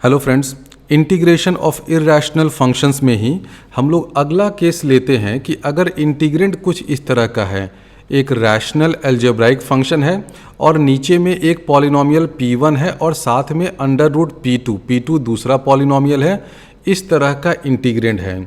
Hello friends, integration of irrational functions में ही हम लोग अगला केस लेते हैं कि अगर इंटीग्रेंड कुछ इस तरह का है, एक रैशनल अलजेब्राइक फंक्शन है और नीचे में एक पॉलिनोमियल p1 है और साथ में अंडर रूट p2 दूसरा पॉलिनोमियल है, इस तरह का इंटीग्रेंड है।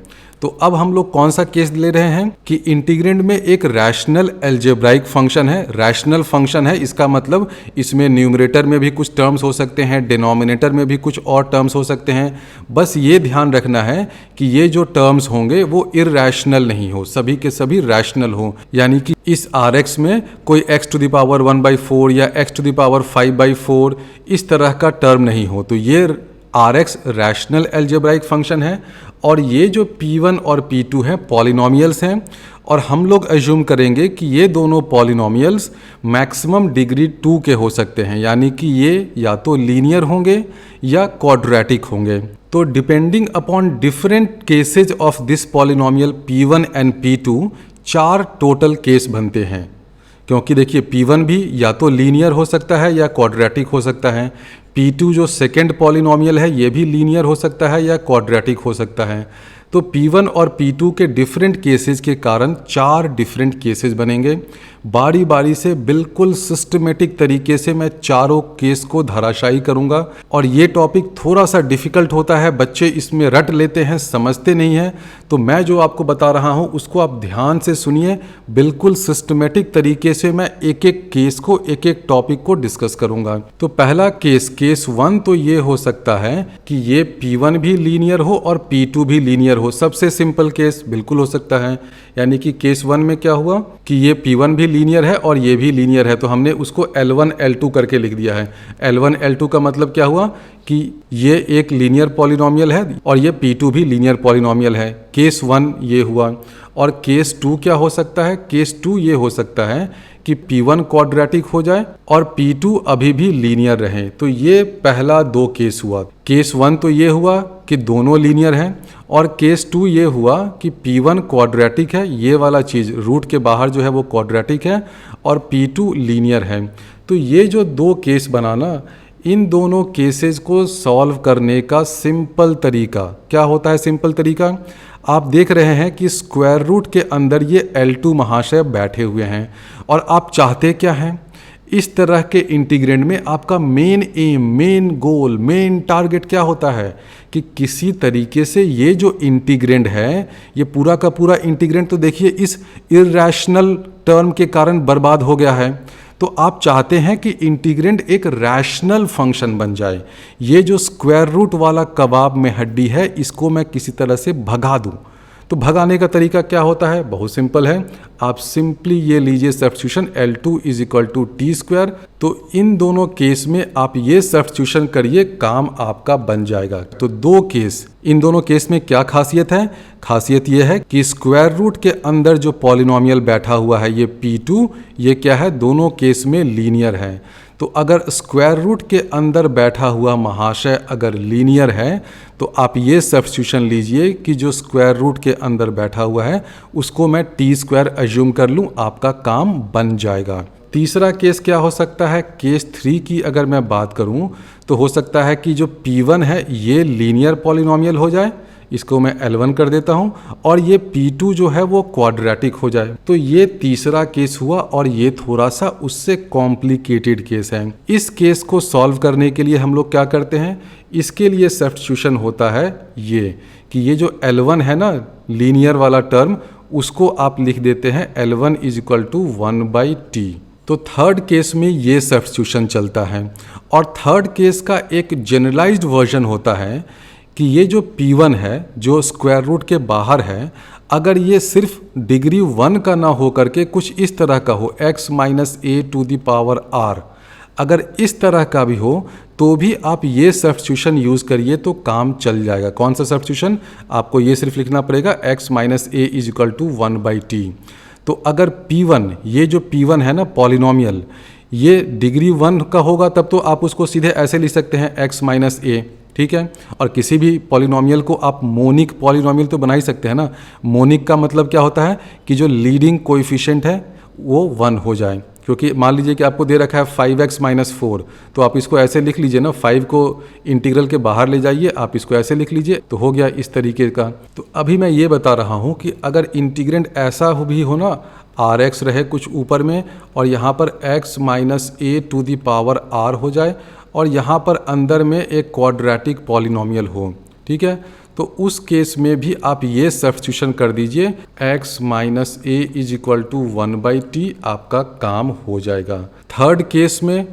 तो अब हम लोग कौन सा केस ले रहे हैं कि इंटीग्रेंड में एक रैशनल अलजेब्राइक फंक्शन है। रैशनल फंक्शन है, इसका मतलब इसमें न्यूमरेटर में भी कुछ टर्म्स हो सकते हैं, डिनोमिनेटर में भी कुछ और टर्म्स हो सकते हैं। बस ये ध्यान रखना है कि ये जो टर्म्स होंगे वो इर्रैशनल नहीं हो, सभी के सभी रैशनल हो। यानी कि इस Rx में कोई x⁴ 1/4 या x⁴ 5/4 इस तरह का टर्म नहीं हो। तो ये Rx रैशनल अलजेब्राइक फंक्शन है और ये जो p1 और p2 हैं पॉलिनोमियल्स हैं और हम लोग अज्यूम करेंगे कि ये दोनों पॉलिनोमियल्स मैक्सिमम डिग्री 2 के हो सकते हैं, यानी कि ये या तो लीनियर होंगे या क्वाड्रेटिक होंगे। तो depending upon different cases of this polynomial p1 and p2 4 total case बनते हैं, क्योंकि देखिए p1 भी या तो लीनियर हो सकता है या क्वाड्रेटिक हो सकता है, p2 जो सेकेंड पॉलिनोमियल है ये भी लीनियर हो सकता है या क्वाड्रेटिक हो सकता है। तो p1 और p2 के डिफरेंट केसेस के कारण 4 डिफरेंट केसेस बनेंगे। बारी बारी से बिल्कुल सिस्टमेटिक तरीके से मैं चारों केस को धराशायी करूंगा और ये टॉपिक थोड़ा सा डिफ़िकल्ट होता है, बच्चे इसमें रट लेते हैं, समझते नहीं हैं। तो मैं जो आपको बता रहा हूँ उसको आप ध्यान से सुनिए, बिल्कुल सिस्टमेटिक तरीके से मैं एक एक केस को, एक एक टॉपिक को डिस्कस करूंगा। तो पहला केस 1 तो ये हो सकता है कि ये p1 भी लीनियर हो और p2 भी लीनियर हो। सबसे सिंपल केस बिल्कुल हो सकता है, यानी कि केस 1 में क्या हुआ कि ये p1 भी लीनियर है और ये भी लीनियर है, तो हमने उसको L1 L2 करके लिख दिया है। L1 L2 का मतलब क्या हुआ कि ये एक लीनियर पॉलिनोमियल है और ये p2 भी लीनियर पॉलिनोमियल है। केस 1 ये हुआ। और केस 2 क्या हो सकता है? केस 2 ये हो सकता है कि p1 क्वाड्रेटिक हो जाए और p2 अभी भी लीनियर रहे। तो ये पहला 2 केस हुआ। केस 1 तो ये हुआ कि दोनों लीनियर हैं और केस 2 ये हुआ कि p1 क्वाड्रेटिक है, ये वाला चीज़ रूट के बाहर जो है वो क्वाड्रेटिक है और p2 लीनियर है। तो ये जो 2 केस बनाना, इन दोनों केसेस को सॉल्व करने का सिंपल तरीका क्या होता है? सिंपल तरीका आप देख रहे हैं कि स्क्वायर रूट के अंदर ये L2 महाशय बैठे हुए हैं और आप चाहते क्या हैं? इस तरह के इंटीग्रेंड में आपका main M, main goal, main target क्या होता है कि किसी तरीके से ये जो इंटीग्रेंड है, ये पूरा का पूरा इंटीग्रेंड तो देखिए इस इर्रैशनल टर्म के कारण बर्बाद हो गया है। तो आप चाहते हैं कि इंटीग्रेंड एक रैशनल फंक्शन बन जाए। ये जो स्क्वायर रूट वाला कबाब में हड्डी है, इसको मैं किसी तरह से भगा दूं। तो भगाने का तरीका क्या होता है? बहुत सिंपल है। आप सिंपली ये लीजिए सब्स्टिट्यूशन L2 = t²। तो इन दोनों केस में आप ये सब्स्टिट्यूशन करिए, काम आपका बन जाएगा। तो 2 केस, इन दोनों केस में क्या खासियत है? खासियत ये है कि स्क्वायर रूट के अंदर जो पॉलिनोमियल बैठा हुआ है ये p2, ये क्या है? दोनों केस में लीनियर है। तो अगर स्क्वायर रूट के अंदर बैठा हुआ महाशय अगर लीनियर है तो आप ये सब्स्टिट्यूशन लीजिए कि जो स्क्वायर रूट के अंदर बैठा हुआ है उसको मैं t² अज्यूम कर लूँ, आपका काम बन जाएगा। तीसरा केस क्या हो सकता है? केस 3 की अगर मैं बात करूं तो हो सकता है कि जो p1 है ये लीनियर पॉलिनोमियल हो जाए, इसको मैं L1 कर देता हूं, और ये p2 जो है वो क्वाड्रेटिक हो जाए। तो ये तीसरा केस हुआ और ये थोड़ा सा उससे कॉम्प्लिकेटेड केस है। इस केस को सॉल्व करने के लिए हम लोग क्या करते हैं? इसके लिए सब्स्टिट्यूशन होता है ये कि ये जो L1 है ना, लीनियर वाला टर्म, उसको आप लिख देते हैं L1 = 1/t। तो थर्ड केस में ये सब्स्टिट्यूशन चलता है और थर्ड केस का एक जनरलाइज्ड वर्जन होता है कि ये जो p1 है जो स्क्वायर रूट के बाहर है, अगर ये सिर्फ डिग्री 1 का ना हो करके कुछ इस तरह का हो, x - a⁴ अगर इस तरह का भी हो तो भी आप ये सब्स्टिट्यूशन यूज़ करिए तो काम चल जाएगा। कौन सा सब्स्टिट्यूशन? आपको ये सिर्फ लिखना पड़ेगा x - a = 1/t। तो अगर p1, ये जो p1 है ना पॉलिनोमियल, ये डिग्री 1 का होगा तब तो आप उसको सीधे ऐसे लिख सकते हैं x - a, ठीक है। और किसी भी पॉलिनोमियल को आप मोनिक पॉलिनोमियल तो बना ही सकते हैं ना। मोनिक का मतलब क्या होता है कि जो लीडिंग कोएफिशिएंट है वो 1 हो जाए, क्योंकि मान लीजिए कि आपको दे रखा है 5x - 4, तो आप इसको ऐसे लिख लीजिए ना, 5 को इंटीग्रल के बाहर ले जाइए, आप इसको ऐसे लिख लीजिए, तो हो गया इस तरीके का। तो अभी मैं ये बता रहा हूँ कि अगर इंटीग्रेंड ऐसा भी हो ना, rx रहे कुछ ऊपर में और यहाँ पर x - a⁴ हो जाए और यहाँ पर अंदर में एक क्वाड्रेटिक पॉलिनोमियल हो, ठीक है, तो उस केस में भी आप ये सब्स्टिट्यूशन कर दीजिए, x - a = 1/t, आपका काम हो जाएगा। थर्ड केस में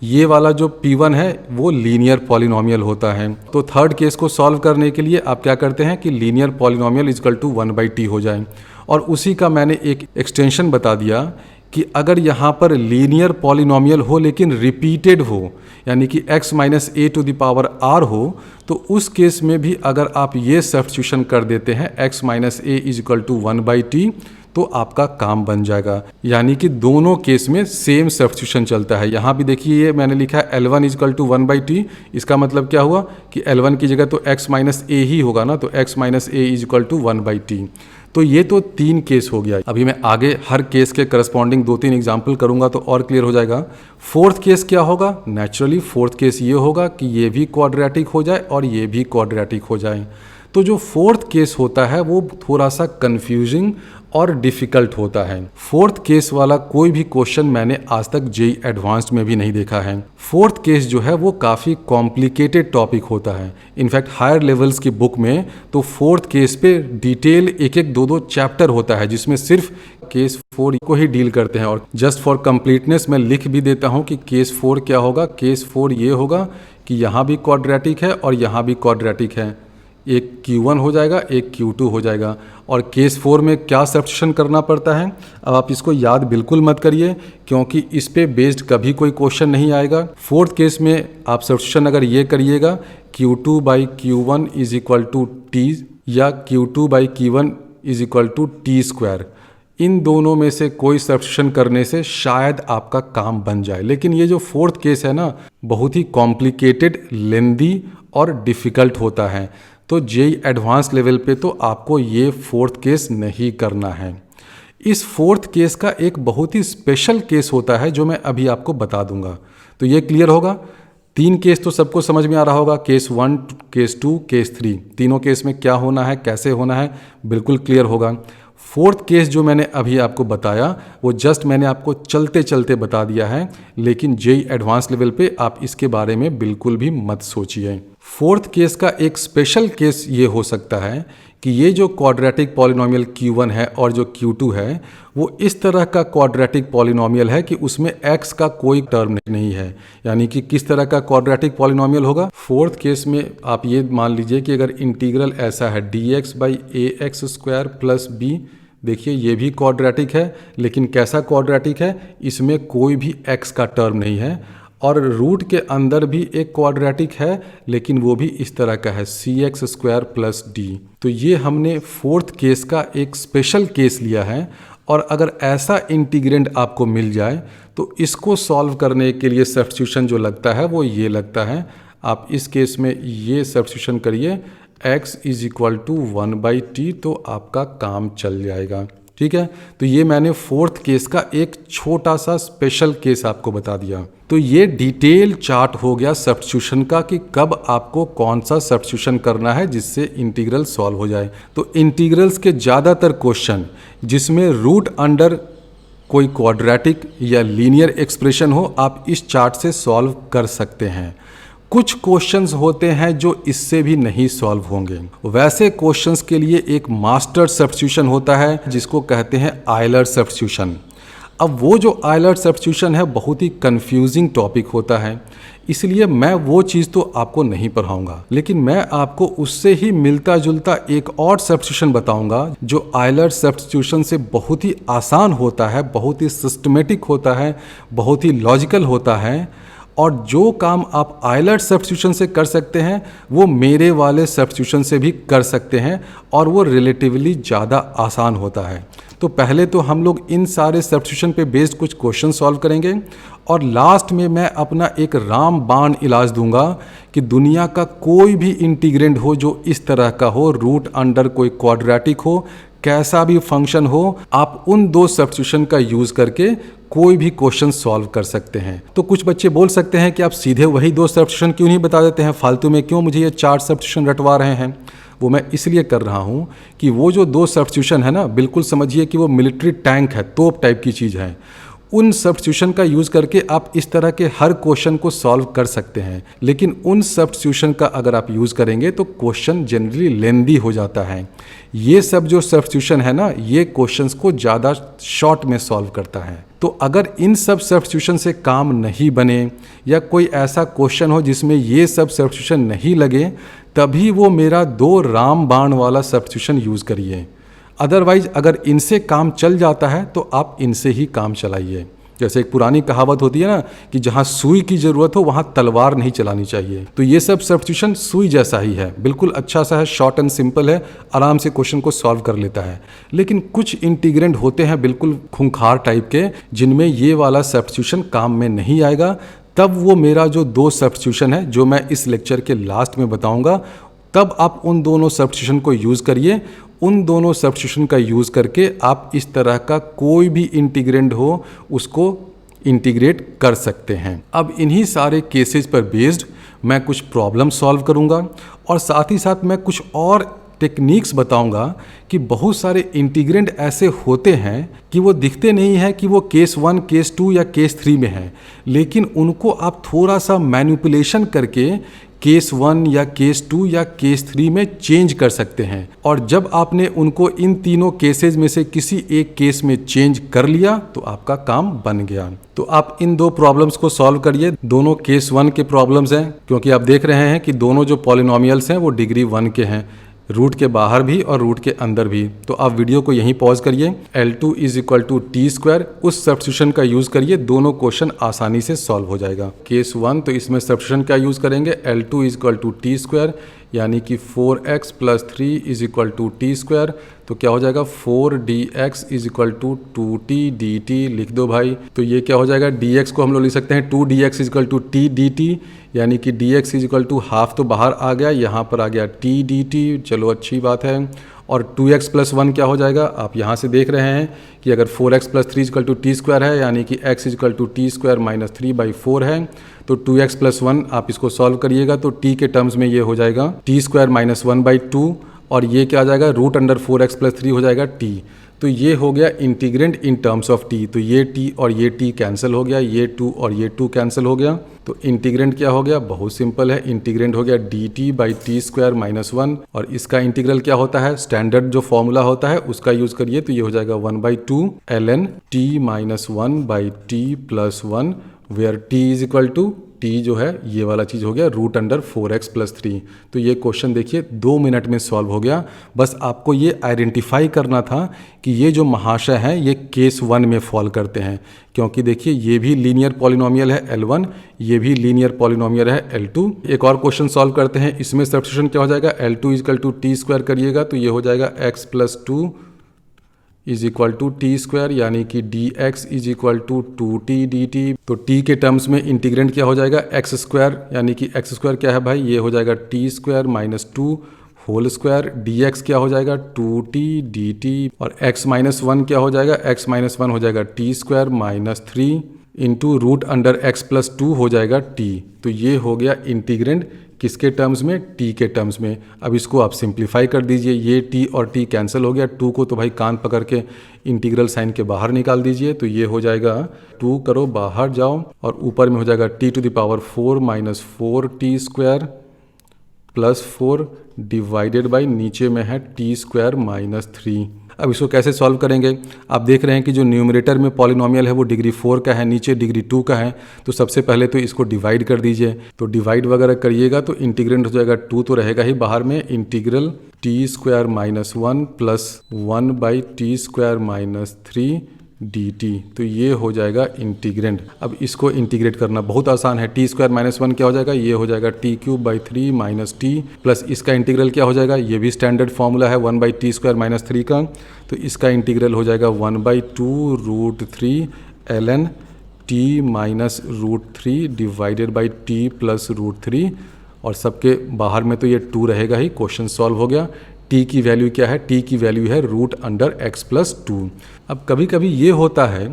ये वाला जो P1 है वो लीनियर पॉलिनोमियल होता है, तो थर्ड केस को सॉल्व करने के लिए आप क्या करते हैं कि लीनियर पॉलिनोमियल = 1/t हो जाए। और उसी का मैंने एक एक्सटेंशन बता दिया कि अगर यहाँ पर लीनियर पॉलिनोमियल हो लेकिन रिपीटेड हो, यानी कि x - a⁴ हो, तो उस केस में भी अगर आप ये सब्स्टिट्यूशन कर देते हैं x - a = 1/t, तो आपका काम बन जाएगा। यानी कि दोनों केस में सेम सब्स्टिट्यूशन चलता है। यहाँ भी देखिए ये मैंने लिखा है L1 = 1/t, इसका मतलब क्या हुआ कि L1 की जगह तो x - a ही होगा ना, तो x - a = 1/t। तो ये तो 3 केस हो गया। अभी मैं आगे हर केस के करस्पॉन्डिंग 2-3 एग्जाम्पल करूंगा तो और क्लियर हो जाएगा। फोर्थ केस क्या होगा? नेचुरली फोर्थ केस ये होगा कि ये भी क्वाड्रेटिक हो जाए और ये भी क्वाड्रेटिक हो जाए। तो जो फोर्थ केस होता है वो थोड़ा सा कंफ्यूजिंग और डिफ़िकल्ट होता है। फोर्थ केस वाला कोई भी क्वेश्चन मैंने आज तक जेईई एडवांस्ड में भी नहीं देखा है। फोर्थ केस जो है वो काफ़ी कॉम्प्लिकेटेड टॉपिक होता है। इनफैक्ट हायर लेवल्स की बुक में तो फोर्थ केस पे डिटेल एक 2 चैप्टर होता है जिसमें सिर्फ केस 4 को ही डील करते हैं। और जस्ट फॉर कंप्लीटनेस मैं लिख भी देता हूँ कि केस 4 क्या होगा। केस 4 ये होगा कि यहाँ भी क्वाड्रेटिक है और यहाँ भी क्वाड्रेटिक है, एक Q1 हो जाएगा, एक Q2 हो जाएगा। और केस 4 में क्या सब्स्टिट्यूशन करना पड़ता है, अब आप इसको याद बिल्कुल मत करिए क्योंकि इस पे बेस्ड कभी कोई क्वेश्चन नहीं आएगा। फोर्थ केस में आप सब्स्टिट्यूशन अगर ये करिएगा Q2/Q1 = T या Q2/Q1 = T², इन दोनों में से कोई सब्स्टिट्यूशन करने से शायद आपका काम बन जाए। लेकिन ये जो फोर्थ केस है ना, बहुत ही कॉम्प्लिकेटेड, लेंदी और डिफ़िकल्ट होता है। तो जेईई एडवांस लेवल पे तो आपको ये फोर्थ केस नहीं करना है। इस फोर्थ केस का एक बहुत ही स्पेशल केस होता है जो मैं अभी आपको बता दूंगा। तो ये क्लियर होगा। 3 केस तो सबको समझ में आ रहा होगा, केस 1, केस 2, केस 3। तीनों केस में क्या होना है, कैसे होना है, बिल्कुल क्लियर होगा। फोर्थ केस जो मैंने अभी आपको बताया वो जस्ट मैंने आपको चलते चलते बता दिया है, लेकिन जेईई एडवांस लेवल पे आप इसके बारे में बिल्कुल भी मत सोचिए। फोर्थ केस का एक स्पेशल केस ये हो सकता है कि ये जो क्वाड्रेटिक पॉलिनोमियल Q1 है और जो Q2 है वो इस तरह का क्वाड्रेटिक पॉलिनोमियल है कि उसमें x का कोई टर्म नहीं है। यानी कि किस तरह का क्वाड्रेटिक पॉलिनोमियल होगा। फोर्थ केस में आप ये मान लीजिए कि अगर इंटीग्रल ऐसा है dx/ax² + b, देखिए ये भी क्वाड्रेटिक है, लेकिन कैसा क्वाड्रेटिक है, इसमें कोई भी x का टर्म नहीं है। और रूट के अंदर भी एक क्वाड्रेटिक है, लेकिन वो भी इस तरह का है cx² + d। तो ये हमने फोर्थ केस का एक स्पेशल केस लिया है। और अगर ऐसा इंटीग्रेंड आपको मिल जाए तो इसको सॉल्व करने के लिए सब्स्टिट्यूशन जो लगता है वो ये लगता है। आप इस केस में ये सब्स्टिट्यूशन करिए x = 1/t, तो आपका काम चल जाएगा। ठीक है, तो ये मैंने फोर्थ केस का एक छोटा सा स्पेशल केस आपको बता दिया। तो ये डिटेल चार्ट हो गया सब्स्टिट्यूशन का कि कब आपको कौन सा सब्स्टिट्यूशन करना है जिससे इंटीग्रल सॉल्व हो जाए। तो इंटीग्रल्स के ज़्यादातर क्वेश्चन जिसमें रूट अंडर कोई क्वाड्रेटिक या लीनियर एक्सप्रेशन हो, आप इस चार्ट से सॉल्व कर सकते हैं। कुछ क्वेश्चंस होते हैं जो इससे भी नहीं सॉल्व होंगे। वैसे क्वेश्चंस के लिए एक मास्टर सब्स्टिट्यूशन होता है जिसको कहते हैं आयलर सब्स्टिट्यूशन। अब वो जो आयलर सब्स्टिट्यूशन है बहुत ही कंफ्यूजिंग टॉपिक होता है, इसलिए मैं वो चीज़ तो आपको नहीं पढ़ाऊंगा, लेकिन मैं आपको उससे ही मिलता जुलता एक और सब्स्टिट्यूशन बताऊंगा जो आयलर सब्स्टिट्यूशन से बहुत ही आसान होता है, बहुत ही सिस्टमेटिक होता है, बहुत ही लॉजिकल होता है। और जो काम आप आयलर सब्स्टिट्यूशन से कर सकते हैं वो मेरे वाले सब्स्टिट्यूशन से भी कर सकते हैं, और वो रिलेटिवली ज़्यादा आसान होता है। तो पहले तो हम लोग इन सारे सब्स्टिट्यूशन पे बेस्ड कुछ क्वेश्चन सॉल्व करेंगे, और लास्ट में मैं अपना एक रामबाण इलाज दूंगा कि दुनिया का कोई भी इंटीग्रेंड हो जो इस तरह का हो, रूट अंडर कोई क्वाड्रेटिक हो, कैसा भी फंक्शन हो, आप उन 2 सब्स्टिट्यूशन का यूज़ करके कोई भी क्वेश्चन सॉल्व कर सकते हैं। तो कुछ बच्चे बोल सकते हैं कि आप सीधे वही 2 सब्स्टिट्यूशन क्यों नहीं बता देते हैं, फालतू में क्यों मुझे ये 4 सब्स्टिट्यूशन रटवा रहे हैं। वो मैं इसलिए कर रहा हूँ कि वो जो 2 सब्स्टिट्यूशन है ना, बिल्कुल समझिए कि वो मिलिट्री टैंक है, तोप टाइप की चीज़ है। उन सब्स्टिट्यूशन का यूज़ करके आप इस तरह के हर क्वेश्चन को सॉल्व कर सकते हैं, लेकिन उन सब्स्टिट्यूशन का अगर आप यूज़ करेंगे तो क्वेश्चन जनरली लेंदी हो जाता है। ये सब जो सब्स्टिट्यूशन है ना, ये क्वेश्चंस को ज़्यादा शॉर्ट में सॉल्व करता है। तो अगर इन सब सब्स्टिट्यूशन से काम नहीं बने या कोई ऐसा क्वेश्चन हो जिसमें ये सब सब्स्टिट्यूशन नहीं लगे, तभी वो मेरा 2 रामबाण वाला सब्स्टिट्यूशन यूज़ करिए। अदरवाइज अगर इनसे काम चल जाता है तो आप इनसे ही काम चलाइए। जैसे एक पुरानी कहावत होती है ना कि जहाँ सुई की ज़रूरत हो वहाँ तलवार नहीं चलानी चाहिए। तो ये सब सब्स्टिट्यूशन सुई जैसा ही है, बिल्कुल अच्छा सा है, शॉर्ट एंड सिंपल है, आराम से क्वेश्चन को सॉल्व कर लेता है। लेकिन कुछ इंटीग्रेंट होते हैं बिल्कुल खूंखार टाइप के, जिनमें ये वाला सब्स्टिट्यूशन काम में नहीं आएगा। तब वो मेरा जो 2 सब्स्टिट्यूशन है जो मैं इस लेक्चर के लास्ट में बताऊंगा, तब आप उन दोनों सब्स्टिट्यूशन को यूज़ करिए। उन दोनों सब्स्टिट्यूशन का यूज़ करके आप इस तरह का कोई भी इंटीग्रेंड हो उसको इंटीग्रेट कर सकते हैं। अब इन्हीं सारे केसेस पर बेस्ड मैं कुछ प्रॉब्लम सॉल्व करूंगा और साथ ही साथ मैं कुछ और टेक्निक्स बताऊंगा कि बहुत सारे इंटीग्रेंट ऐसे होते हैं कि वो दिखते नहीं हैं कि वो केस 1, केस 2 या केस 3 में हैं, लेकिन उनको आप थोड़ा सा मैनिपुलेशन करके केस 1 या केस 2 या केस 3 में चेंज कर सकते हैं। और जब आपने उनको इन तीनों केसेस में से किसी एक केस में चेंज कर लिया तो आपका काम बन गया। तो आप इन 2 प्रॉब्लम्स को सॉल्व करिए। दोनों केस 1 के प्रॉब्लम्स हैं, क्योंकि आप देख रहे हैं कि दोनों जो पॉलिनोमियल्स हैं वो डिग्री 1 के हैं, रूट के बाहर भी और रूट के अंदर भी। तो आप वीडियो को यहीं पॉज करिए। L2 = t², उस सब्स्टिट्यूशन का यूज़ करिए, दोनों क्वेश्चन आसानी से सॉल्व हो जाएगा। केस 1 तो इसमें सब्स्टिट्यूशन का यूज़ करेंगे, L2 = t², यानी कि 4x + 3 = t²। तो क्या हो जाएगा, 4dx = 2t dt लिख दो भाई। तो ये क्या हो जाएगा, dx को हम लोग लिख सकते हैं 2dx = t dt, यानी कि dx = हाफ तो बाहर आ गया, यहाँ पर आ गया t dt। चलो अच्छी बात है। और 2x + 1 क्या हो जाएगा, आप यहाँ से देख रहे हैं कि अगर 4x + 3 = t² है, यानी कि x = t² - 3/4 है। तो 2x + 1 आप इसको सॉल्व करिएगा तो t के टर्म्स में ये हो जाएगा t² - 1/2, और ये क्या आ जाएगा, √4x + 3 हो जाएगा t। तो ये हो गया integrand in terms of t। तो ये t और ये t कैंसिल हो गया, ये 2 और ये 2 कैंसिल हो गया। तो इंटीग्रेंड क्या हो गया, बहुत सिंपल है, इंटीग्रेंड हो गया dt/t² - 1। और इसका इंटीग्रल क्या होता है, स्टैंडर्ड जो फॉर्मूला होता है उसका यूज़ करिए तो ये हो जाएगा 1/2 ln t - 1/t + 1, where t जो है ये वाला चीज़ हो गया √4x + 3। तो ये क्वेश्चन देखिए 2 मिनट में सॉल्व हो गया। बस आपको ये आइडेंटिफाई करना था कि ये जो महाशय हैं ये केस 1 में फॉल करते हैं, क्योंकि देखिए ये भी लीनियर पॉलिनोमियल है L1, ये भी लीनियर पॉलिनोमियल है L2। एक और क्वेश्चन सॉल्व करते हैं, इसमें सब्स्टिट्यूशन क्या हो जाएगा, L2 = t² करिएगा तो ये हो जाएगा x + 2 = t², यानी कि dx = 2t dt। तो t के टर्म्स में इंटीग्रेंट क्या हो जाएगा, x², यानी कि x² क्या है भाई, ये हो जाएगा t² - 2 होल स्क्वायर। dx क्या हो जाएगा, 2t dt। और x - 1 क्या हो जाएगा, x - 1 हो जाएगा t² - 3 इंटू √x + 2 हो जाएगा t। तो ये हो गया इंटीग्रेंड किसके टर्म्स में, t के टर्म्स में। अब इसको आप सिंप्लीफाई कर दीजिए, ये t और t कैंसिल हो गया, 2 को तो भाई कान पकड़ के इंटीग्रल साइन के बाहर निकाल दीजिए। तो ये हो जाएगा 2 करो बाहर जाओ और ऊपर में हो जाएगा t⁴ - 4t² + 4 डिवाइडेड बाई नीचे में है t² - 3। अब इसको कैसे सॉल्व करेंगे, आप देख रहे हैं कि जो न्यूमरेटर में पॉलिनोमियल है वो डिग्री 4 का है, नीचे डिग्री 2 का है। तो सबसे पहले तो इसको डिवाइड कर दीजिए। तो डिवाइड वगैरह करिएगा तो इंटीग्रेंड हो जाएगा 2 तो रहेगा ही बाहर में, इंटीग्रल t² - 1 + 1/t² - 3 dt। तो ये हो जाएगा इंटीग्रेंड। अब इसको इंटीग्रेट करना बहुत आसान है, t² - 1 क्या हो जाएगा, ये हो जाएगा t³ - t प्लस इसका इंटीग्रल क्या हो जाएगा, ये भी स्टैंडर्ड फॉर्मूला है 1/t² - 3 का। तो इसका इंटीग्रल हो जाएगा 1/2 √3 ln t - √3 divided by t + √3। और सबके बाहर में तो ये 2 रहेगा ही। क्वेश्चन सॉल्व हो गया। t की वैल्यू क्या है, t की वैल्यू है √x + 2। अब कभी कभी ये होता है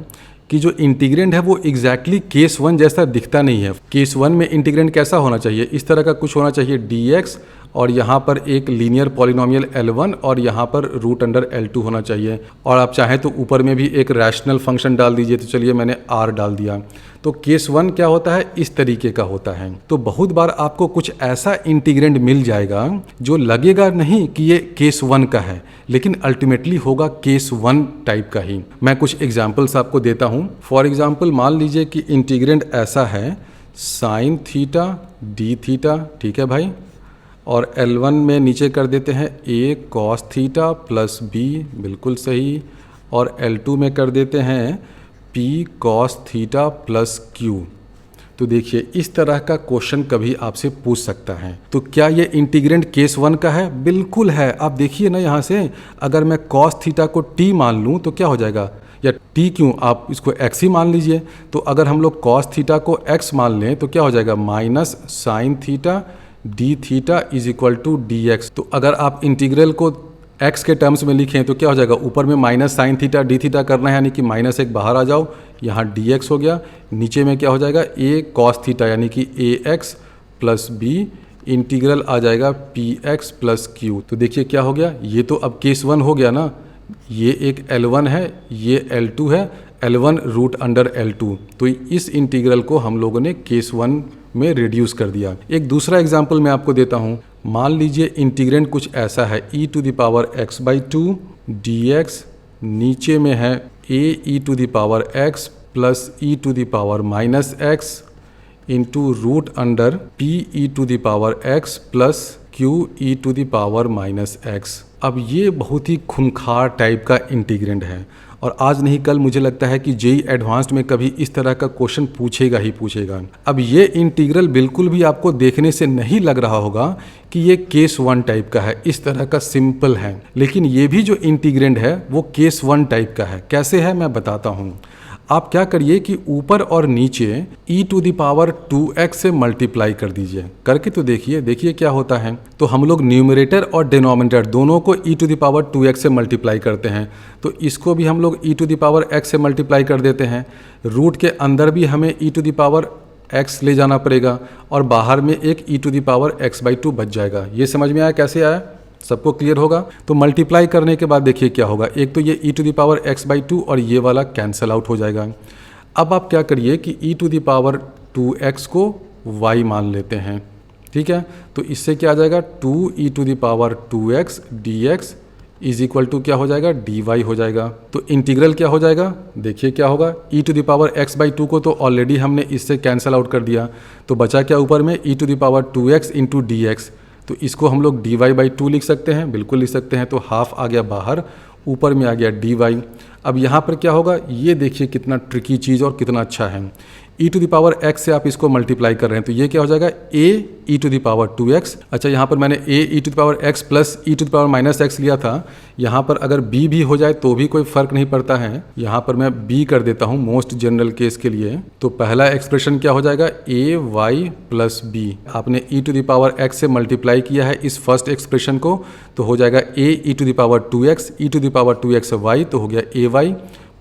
कि जो इंटीग्रेंड है वो एग्जैक्टली केस 1 जैसा दिखता नहीं है। केस 1 में इंटीग्रेंड कैसा होना चाहिए, इस तरह का कुछ होना चाहिए dx, और यहाँ पर एक लीनियर पॉलिनोमियल L1 और यहाँ पर रूट अंडर L2 होना चाहिए। और आप चाहें तो ऊपर में भी एक रैशनल फंक्शन डाल दीजिए, तो चलिए मैंने r डाल दिया। तो केस 1 क्या होता है, इस तरीके का होता है। तो बहुत बार आपको कुछ ऐसा इंटीग्रेंड मिल जाएगा जो लगेगा नहीं कि ये केस 1 का है, लेकिन अल्टीमेटली होगा केस 1 टाइप का ही। मैं कुछ एग्जाम्पल्स आपको देता हूँ। फॉर एग्जाम्पल मान लीजिए कि इंटीग्रेंड ऐसा है साइन थीटा डी थीटा, ठीक है भाई, और L1 में नीचे कर देते हैं a cos theta plus b, बिल्कुल सही, और L2 में कर देते हैं p cos theta plus q। तो देखिए इस तरह का क्वेश्चन कभी आपसे पूछ सकता है। तो क्या ये इंटीग्रेंड केस 1 का है? बिल्कुल है। आप देखिए ना यहाँ से, अगर मैं cos थीटा को t मान लूँ तो क्या हो जाएगा, या t क्यों, आप इसको x ही मान लीजिए। तो अगर हम लोग cos थीटा को x मान लें तो क्या हो जाएगा, minus sine theta d theta is equal to d x. तो अगर आप इंटीग्रल को x के टर्म्स में लिखें तो क्या हो जाएगा, ऊपर में minus sine theta d theta करना है, यानी कि माइनस एक बाहर आ जाओ, यहाँ डी एक्स हो गया। नीचे में क्या हो जाएगा, a cos थीटा यानी कि ए एक्स प्लस बी, इंटीग्रल आ जाएगा पी एक्स प्लस क्यू। तो देखिए क्या हो गया, ये तो अब केस 1 हो गया ना, ये एक L1 है, ये L2 है, L1 रूट अंडर L2। तो इस इंटीग्रल को हम लोगों ने केस 1 में रिड्यूस कर दिया। एक दूसरा एग्जाम्पल मैं आपको देता हूँ। मान लीजिए इंटीग्रेंड कुछ ऐसा है e to the power x/2 dx, नीचे में है a e to the power x plus e to the power minus x into root under p e to the power x plus q e to the power minus x। अब ये बहुत ही खूंखार type का integrand है, और आज नहीं कल मुझे लगता है कि जेई एडवांस्ड में कभी इस तरह का क्वेश्चन पूछेगा ही पूछेगा। अब ये इंटीग्रल बिल्कुल भी आपको देखने से नहीं लग रहा होगा कि ये केस 1 टाइप का है, इस तरह का सिंपल है, लेकिन ये भी जो इंटीग्रेंड है वो केस 1 टाइप का है। कैसे है मैं बताता हूँ। आप क्या करिए कि ऊपर और नीचे e to the power 2x से मल्टीप्लाई कर दीजिए। करके तो देखिए क्या होता है। तो हम लोग न्यूमरेटर और डिनोमिनेटर दोनों को e to the power 2x से मल्टीप्लाई करते हैं, तो इसको भी हम लोग e to the power x से मल्टीप्लाई कर देते हैं। रूट के अंदर भी हमें e to the power x ले जाना पड़ेगा, और बाहर में एक e to the power x/2 बच जाएगा। ये समझ में आया कैसे आया, सबको क्लियर होगा। तो मल्टीप्लाई करने के बाद देखिए क्या होगा, एक तो ये e to the power x/2 और ये वाला कैंसिल आउट हो जाएगा। अब आप क्या करिए कि e to the power 2x को y मान लेते हैं, ठीक है। तो इससे क्या आ जाएगा, 2e to the power 2x dx is equal to क्या हो जाएगा, dy हो जाएगा। तो इंटीग्रल क्या हो जाएगा, देखिए क्या होगा, e to the power x/2 को तो ऑलरेडी हमने इससे कैंसिल आउट कर दिया, तो बचा क्या ऊपर में, e to the power 2x into dx। तो इसको हम लोग dy/2 लिख सकते हैं, बिल्कुल लिख सकते हैं। तो हाफ आ गया बाहर, ऊपर में आ गया dy। अब यहाँ पर क्या होगा, ये देखिए कितना ट्रिकी चीज़ और कितना अच्छा है। e to the power x से आप इसको मल्टीप्लाई कर रहे हैं, तो ये क्या हो जाएगा, a e to the power 2x। अच्छा, यहाँ पर मैंने a e to the power x plus e to the power minus x लिया था। यहाँ पर अगर b भी हो जाए तो भी कोई फर्क नहीं पड़ता है। यहाँ पर मैं b कर देता हूँ मोस्ट जनरल केस के लिए। तो पहला एक्सप्रेशन क्या हो जाएगा, a y प्लस b। आपने e to the power x से मल्टीप्लाई किया है इस फर्स्ट एक्सप्रेशन को, तो हो जाएगा a e to the power 2x e to the power 2x y, तो हो गया ay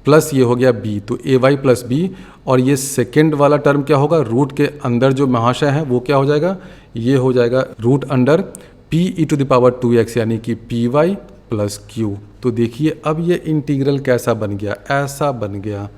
प्लस ये हो गया b, तो ए वाई प्लस बी। और ये सेकेंड वाला टर्म क्या होगा, रूट के अंदर जो महाशय है वो क्या हो जाएगा, ये हो जाएगा root under p e to the power 2x यानी कि पी वाई प्लस क्यू। तो देखिए अब ये इंटीग्रल कैसा बन गया, ऐसा बन गया।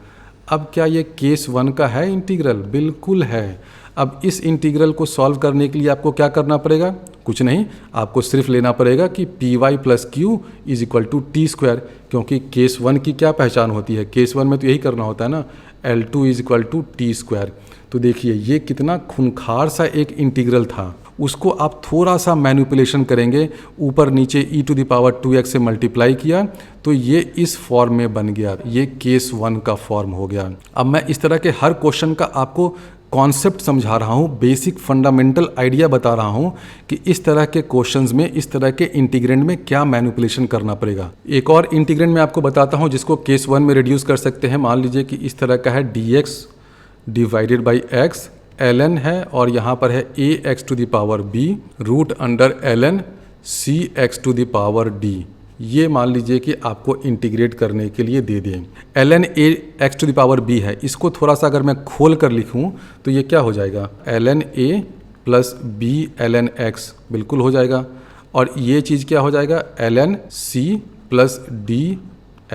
अब क्या ये केस 1 का है इंटीग्रल, बिल्कुल है। अब इस इंटीग्रल को सॉल्व करने के लिए आपको क्या करना पड़ेगा, कुछ नहीं, आपको सिर्फ लेना पड़ेगा कि p y plus q is equal to t square, क्योंकि केस 1 की क्या पहचान होती है, केस 1 में तो यही करना होता है ना, L2 is equal to t square. तो देखिए ये कितना खूंखार सा एक इंटीग्रल था, उसको आप थोड़ा सा मैनिपुलेशन करेंगे, ऊपर नीचे e to the power 2x से मल्टीप्लाई किया तो ये इस फॉर्म में बन गया, ये केस 1 का फॉर्म हो गया। अब मैं इस तरह के हर क्वेश्चन का आपको कॉन्सेप्ट समझा रहा हूँ, बेसिक फंडामेंटल आइडिया बता रहा हूँ कि इस तरह के क्वेश्चंस में, इस तरह के इंटीग्रेंड में क्या मैनिपुलेशन करना पड़ेगा। एक और इंटीग्रेंड मैं आपको बताता हूँ जिसको केस 1 में रिड्यूस कर सकते हैं। मान लीजिए कि इस तरह का है dx divided by x, ln है और यहाँ पर है ax to the power b root under ln cx to the power d। ये मान लीजिए कि आपको इंटीग्रेट करने के लिए दे दें। ln a x to the power b है, इसको थोड़ा सा अगर मैं खोल कर लिखूं तो ये क्या हो जाएगा, ln a plus b ln x बिल्कुल हो जाएगा। और ये चीज़ क्या हो जाएगा, ln c plus d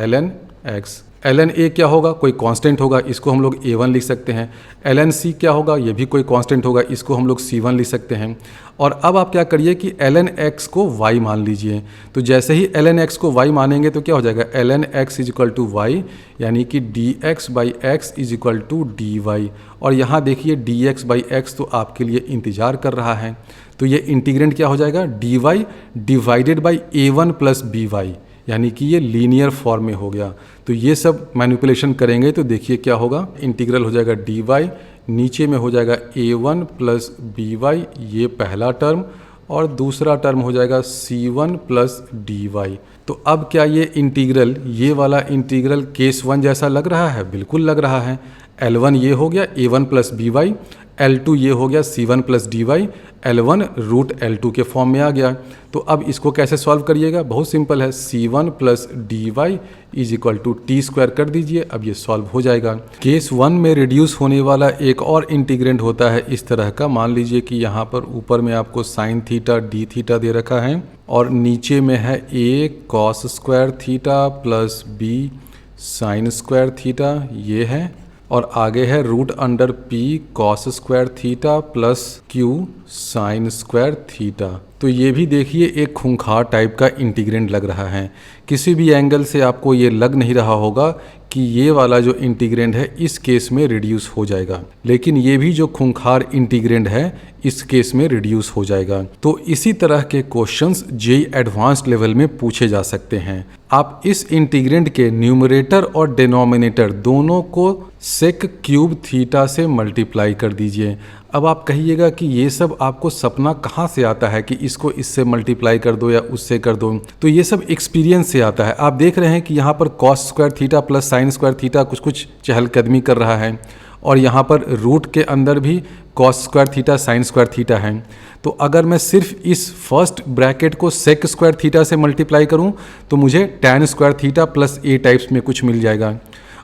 ln x। ln a क्या होगा, कोई कांस्टेंट होगा, इसको हम लोग a1 लिख सकते हैं। ln c क्या होगा, ये भी कोई कांस्टेंट होगा, इसको हम लोग c1 लिख सकते हैं। और अब आप क्या करिए कि ln x को y मान लीजिए। तो जैसे ही ln x को y मानेंगे तो क्या हो जाएगा, ln x is equal to y, यानी कि dx by x is equal to d y. और यहाँ देखिए dx बाई एक्स तो आपके लिए इंतज़ार कर रहा है। तो ये इंटीग्रेंट क्या हो जाएगा, dy डिवाइडेड बाई a1 प्लस बी वाई, यानी कि ये लीनियर फॉर्म में हो गया। तो ये सब मैनिपुलेशन करेंगे तो देखिए क्या होगा, इंटीग्रल हो जाएगा dy, नीचे में हो जाएगा a1 प्लस बी वाई, ये पहला टर्म, और दूसरा टर्म हो जाएगा c1 प्लस डी वाई। तो अब क्या ये इंटीग्रल, ये वाला इंटीग्रल केस 1 जैसा लग रहा है, बिल्कुल लग रहा है। L1 ये हो गया a1 प्लस बी वाई, L2 ये हो गया c1 plus d Y, L1 root L2 के फॉर्म में आ गया। तो अब इसको कैसे सॉल्व करिएगा, बहुत सिंपल है, c1 plus d y is equal to t square कर दीजिए, अब ये सॉल्व हो जाएगा। केस 1 में रिड्यूस होने वाला एक और इंटीग्रेंट होता है इस तरह का, मान लीजिए कि यहाँ पर ऊपर में आपको साइन थीटा डी थीटा दे रखा है, और नीचे में है a cos square theta plus b sine square theta, ये है, और आगे है root under p cos square theta plus q sine square theta. तो ये भी देखिए एक खूंखार टाइप का इंटीग्रेंट लग रहा है। किसी भी एंगल से आपको ये लग नहीं रहा होगा कि ये वाला जो इंटीग्रेंट है इस केस में रिड्यूस हो जाएगा, लेकिन ये भी जो खूंखार इंटीग्रेंट है इस केस में रिड्यूस हो जाएगा। तो इसी तरह के क्वेश्चंस जेईई एडवांस्ड लेवल में पूछे जा सकते हैं। आप इस इंटीग्रेंट के न्यूमरेटर और डिनोमिनेटर दोनों को सेक क्यूब थीटा से मल्टीप्लाई कर दीजिए। अब आप कहिएगा कि ये सब आपको सपना कहाँ से आता है कि इसको इससे मल्टीप्लाई कर दो या उससे कर दो। तो ये सब एक्सपीरियंस से आता है। आप देख रहे हैं कि यहाँ पर cos square theta plus sign square theta कुछ कुछ चहलकदमी कर रहा है, और यहाँ पर रूट के अंदर भी cos square theta sine square theta है। तो अगर मैं सिर्फ इस फर्स्ट ब्रैकेट को सेक स्क्वायर थीटा से मल्टीप्लाई करूँ तो मुझे टैन स्क्वायर थीटा प्लस ए टाइप्स में कुछ मिल जाएगा।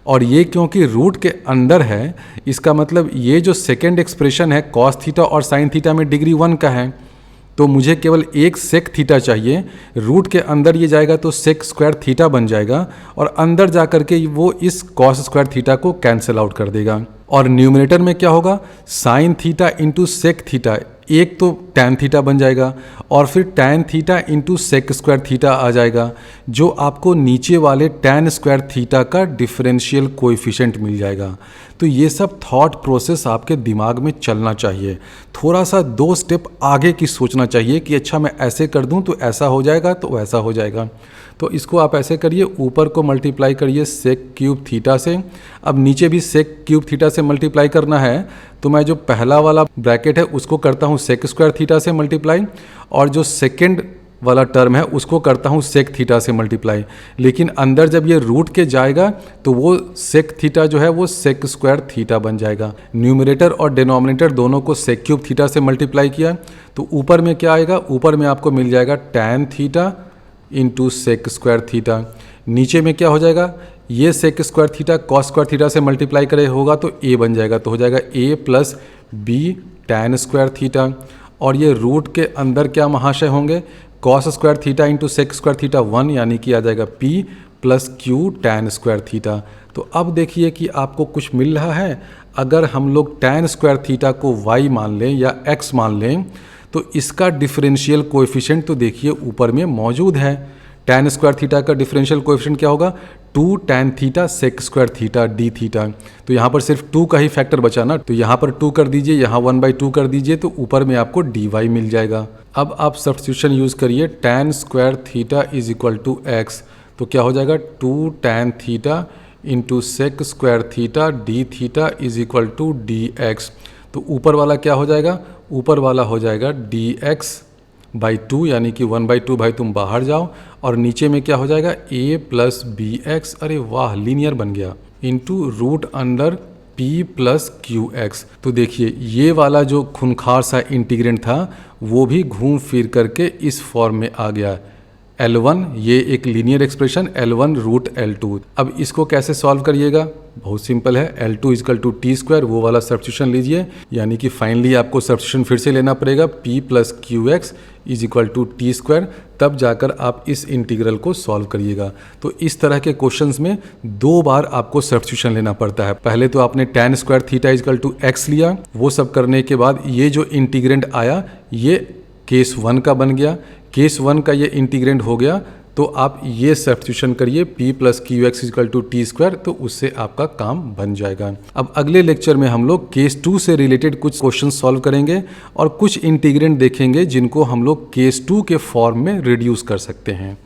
और ये क्योंकि रूट के अंदर है, इसका मतलब ये जो सेकेंड एक्सप्रेशन है कॉस थीटा और साइन थीटा में डिग्री 1 का है, तो मुझे केवल एक सेक थीटा चाहिए। रूट के अंदर ये जाएगा तो सेक स्क्वायर थीटा बन जाएगा, और अंदर जा कर के वो इस कॉस स्क्वायर थीटा को कैंसिल आउट कर देगा। और न्यूमरेटर में क्या होगा, sine theta into sec theta, एक तो टैन थीटा बन जाएगा, और फिर tan theta into sec square theta आ जाएगा, जो आपको नीचे वाले टैन स्क्वायर थीटा का डिफरेंशियल कोएफिशिएंट मिल जाएगा। तो ये सब थॉट प्रोसेस आपके दिमाग में चलना चाहिए। थोड़ा सा 2 स्टेप आगे की सोचना चाहिए कि अच्छा मैं ऐसे कर दूं तो ऐसा हो जाएगा, तो ऐसा हो जाएगा। तो इसको आप ऐसे करिए, ऊपर को मल्टीप्लाई करिए सेक क्यूब थीटा से। अब नीचे भी सेक क्यूब थीटा से मल्टीप्लाई करना है, तो मैं जो पहला वाला ब्रैकेट है उसको करता हूँ सेक स्क्वायर थीटा से मल्टीप्लाई, और जो सेकेंड वाला टर्म है उसको करता हूँ सेक थीटा से मल्टीप्लाई। लेकिन अंदर जब ये रूट के जाएगा तो वो सेक थीटा जो है वो सेक स्क्वायर थीटा बन जाएगा। न्यूमरेटर और डिनोमिनेटर दोनों को सेक क्यूब थीटा से मल्टीप्लाई किया तो ऊपर में क्या आएगा, ऊपर में आपको मिल जाएगा tan theta into sec square theta. नीचे में क्या हो जाएगा, ये sec square theta cos square theta से मल्टीप्लाई करे होगा तो ए बन जाएगा, तो हो जाएगा a plus b tan square theta. और ये रूट के अंदर क्या महाशय होंगे, cos square theta into sec square theta 1, यानी कि आ जाएगा p plus q tan square theta. तो अब देखिए कि आपको कुछ मिल रहा है। अगर हम लोग टैन स्क्वायर थीटा को y मान लें या x मान लें तो इसका डिफरेंशियल कोएफिशिएंट तो देखिए ऊपर में मौजूद है। टैन स्क्वायर थीटा का डिफरेंशियल कोएफिशिएंट क्या होगा, 2 tan theta sec square theta d theta. तो यहाँ पर सिर्फ 2 का ही फैक्टर बचा ना, तो यहाँ पर 2 कर दीजिए, यहाँ 1/2 कर दीजिए, तो ऊपर में आपको डी वाई मिल जाएगा। अब आप सब्स्टिट्यूशन यूज़ करिए, tan square theta is equal to x, तो क्या हो जाएगा 2 tan theta into sec square theta d theta is equal to d x. तो ऊपर वाला क्या हो जाएगा, ऊपर वाला हो जाएगा डी एक्स बाई 2, यानी कि 1/2 भाई तुम बाहर जाओ, और नीचे में क्या हो जाएगा a प्लस बी एक्स, अरे वाह लीनियर बन गया, into root under p plus q x. तो देखिए ये वाला जो खूंखार सा इंटीग्रेंट था वो भी घूम फिर करके इस फॉर्म में आ गया, L1, ये एक linear expression L1 root L2। अब इसको कैसे सॉल्व करिएगा? बहुत सिंपल है, L2 is equal to t square, वो वाला सब्स्टिट्यूशन लीजिए, यानी कि फाइनली आपको सब्स्टिट्यूशन फिर से लेना पड़ेगा, P plus q x is equal to t square, तब जाकर आप इस इंटीग्रल को सॉल्व करिएगा। तो इस तरह के क्वेश्चंस में 2 बार आपको सब्स्टिट्यूशन लेना पड़ता है। पहले तो आपने tan square theta is equal to x लिया, वो सब करने के बाद ये जो इंटीग्रेंड आया ये केस 1 का बन गया, केस 1 का ये इंटीग्रेंड हो गया, तो आप ये सब्स्टिट्यूशन करिए P plus q x is equal to t square, तो उससे आपका काम बन जाएगा। अब अगले लेक्चर में हम लोग केस 2 से रिलेटेड कुछ क्वेश्चन सॉल्व करेंगे और कुछ इंटीग्रेंड देखेंगे जिनको हम लोग केस 2 के फॉर्म में रिड्यूस कर सकते हैं।